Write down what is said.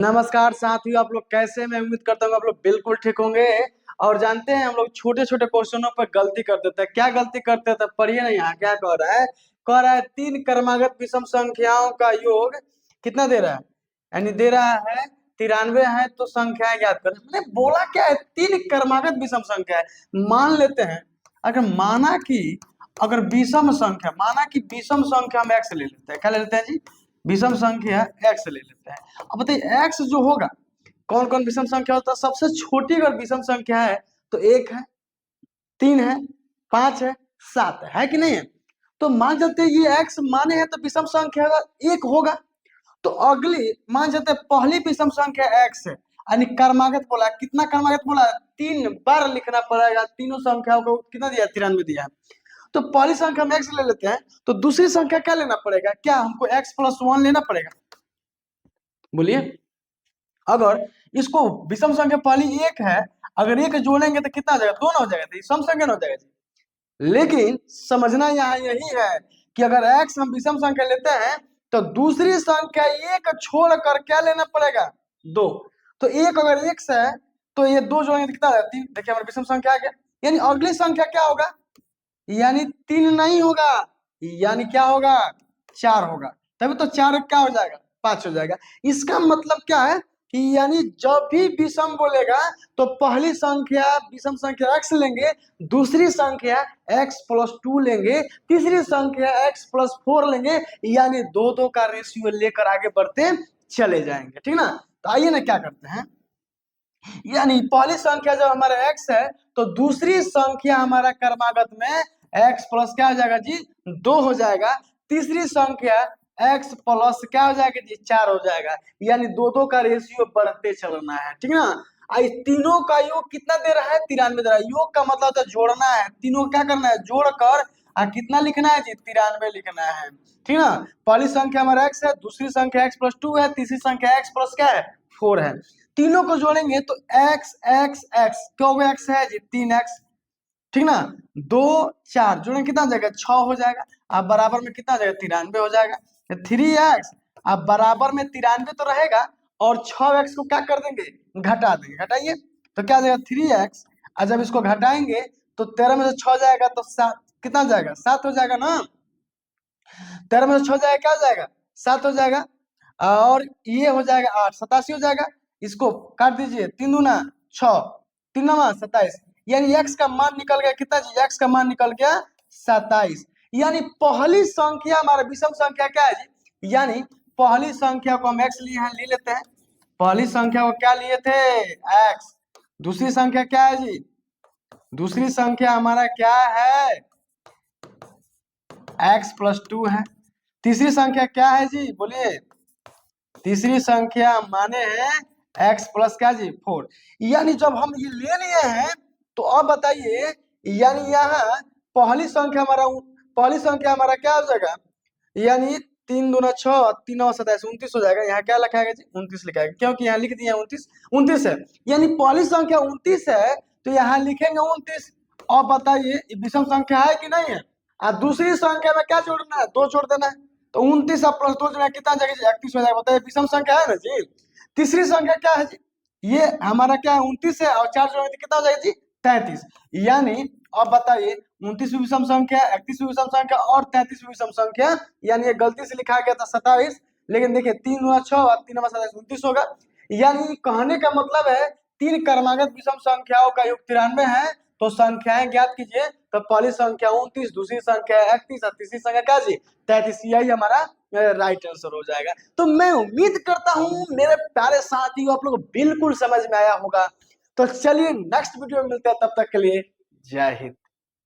नमस्कार साथियों, आप लोग कैसे हैं? मैं उम्मीद करता हूँ आप लोग बिल्कुल ठीक होंगे। और जानते हैं हम लोग छोटे छोटे क्वेश्चनों पर गलती कर देते हैं। क्या गलती करते हैं? तो पढ़िए ना, यहाँ क्या कह रहा है। कह रहा है तीन क्रमागत विषम संख्याओं का योग कितना दे रहा है, यानी दे रहा है 93 है। तो संख्याएं ज्ञात करें। मैंने बोला क्या है, तीन क्रमागत विषम संख्या है। मान लेते हैं, अगर माना कि विषम संख्या में एक्स ले लेते हैं। क्या ले लेते हैं जी? विषम संख्या एक्स ले लेते हैं। अब बताइए एक्स जो होगा, कौन कौन विषम संख्या होता है? सबसे छोटी अगर विषम संख्या है तो एक है, तीन है, पांच है, सात है कि नहीं है? तो मान जाते हैं ये एक्स माने हैं तो विषम संख्या एक होगा। तो अगली मान जाते हैं पहली विषम संख्या एक्स है, यानी क्रमागत बोला। कितना क्रमागत बोला? 3 बार लिखना पड़ेगा। तीनों संख्याओं को कितना दिया? 93 दिया। तो पहली संख्या में एक्स ले लेते हैं, तो दूसरी संख्या क्या लेना पड़ेगा? क्या हमको एक्स प्लस 1 लेना पड़ेगा? बोलिए। अगर इसको विषम संख्या पहली एक है, अगर एक जोड़ेंगे तो कितना हो जाएगा? 2 ना हो जाएगा? तो सम संख्या ना हो जाएगा जी। लेकिन समझना यहाँ यही है कि अगर एक्स हम विषम संख्या लेते हैं तो दूसरी संख्या एक छोड़कर क्या लेना पड़ेगा? 2। तो एक अगर एक्स है तो ये 2 जोड़ेंगे तो कितना आ जाती है? देखिए हमारी विषम संख्या आ गया। यानी अगली संख्या क्या होगा? यानी 3 नहीं होगा, यानी क्या होगा? 4 होगा। तभी तो 4 क्या हो जाएगा? 5 हो जाएगा। इसका मतलब क्या है कि यानी जब भी विषम बोलेगा तो पहली संख्या विषम संख्या x लेंगे, दूसरी संख्या x प्लस 2 लेंगे, तीसरी संख्या x प्लस 4 लेंगे, यानी दो दो का रेशियो लेकर आगे बढ़ते चले जाएंगे। ठीक ना? तो आइए ना क्या करते हैं, यानी पहली संख्या जब हमारा x है तो दूसरी संख्या हमारा क्रमागत में x प्लस क्या हो जाएगा जी? 2 हो जाएगा। तीसरी संख्या x प्लस क्या हो जाएगा जी? 4 हो जाएगा। यानी दो दो का रेशियो बढ़ते चलना है। ठीक ना? इस तीनों का योग कितना दे रहा है? 93 दे रहा है। योग का मतलब होता है जोड़ना है। तीनों क्या करना है? जोड़कर कितना लिखना है जी? 93 लिखना है। ठीक ना? पहली संख्या हमारा x है, दूसरी संख्या x प्लस 2 है, तीसरी संख्या x प्लस क्या है? 4 है। तीनों को जोड़ेंगे तो x x x क्यों x है जी? 3x। ठीक ना? 2 4 जोड़ेंगे कितना हो जाएगा? 6 हो जाएगा। अब बराबर में कितना हो जाएगा? 93 हो जाएगा। 3x अब बराबर में 93 तो रहेगा, और 6x को क्या कर देंगे? घटा देंगे। घटाइए तो क्या हो जाएगा? 3x। और जब इसको घटाएंगे तो 13 में से 6 जाएगा तो 7 कितना जाएगा? 7 हो जाएगा ना? 13 में से 6 जाएगा, क्या हो जाएगा? 7 हो जाएगा। और ये हो जाएगा 8, 87 हो जाएगा। इसको काट दीजिए, 3 दूना 6, 3 नवा 27। यानी x का मान निकल गया कितना जी? x का मान निकल गया 27। यानी पहली संख्या हमारा विषम संख्या क्या है जी? यानी पहली संख्या को हम x लिए हैं, ले लेते हैं। पहली संख्या को क्या लिए थे? x। दूसरी संख्या क्या है जी? दूसरी संख्या हमारा क्या है? x प्लस 2 है। तीसरी संख्या क्या है जी? बोलिए। तीसरी संख्या माने हैं x प्लस क्या जी? 4। यानी जब हम ये ले लिए हैं तो अब बताइए, यानी यहाँ पहली संख्या हमारा क्या हो जाएगा? यानी 3 दूना 6, 3 नौ 27, 29 हो जाएगा। यहाँ क्या लिखाएगा जी? 29 लिखाएगा, क्योंकि यहाँ लिख दिया 29 है। यानी पहली संख्या 29 है तो यहाँ लिखेंगे 29। अब बताइए विषम संख्या है कि नहीं है? और दूसरी संख्या में क्या जोड़ना है? 2 जोड़ देना है। तो 29 प्लस 2 जो है कितना जाएगा? 31 हो जाएगा। बताइए विषम संख्या है ना जी। तीसरी संख्या क्या है जी? ये हमारा क्या है? 29 है, और 4 जोड़ेंगे तो कितना हो जाएगा जी? 33। यानी अब बताइए 29वीं विषम संख्या, 31वीं विषम संख्या और 33वीं विषम संख्या। यानी ये गलती से लिखा गया था 27, लेकिन देखिए 3 गुना 6 और 3 नवा 27, 29 होगा। यानी कहने का मतलब है तीन क्रमागत विषम संख्याओं का योग 93 है। तो संख्याएं ज्ञात कीजिए। तो पहली संख्या 29, दूसरी संख्या 31 और तीसरी संख्या क्या जी? 33। यही हमारा राइट आंसर हो जाएगा। तो मैं उम्मीद करता हूं मेरे प्यारे साथियों आप लोग बिल्कुल समझ में आया होगा। तो चलिए नेक्स्ट वीडियो में मिलते हैं, तब तक के लिए जय हिंद।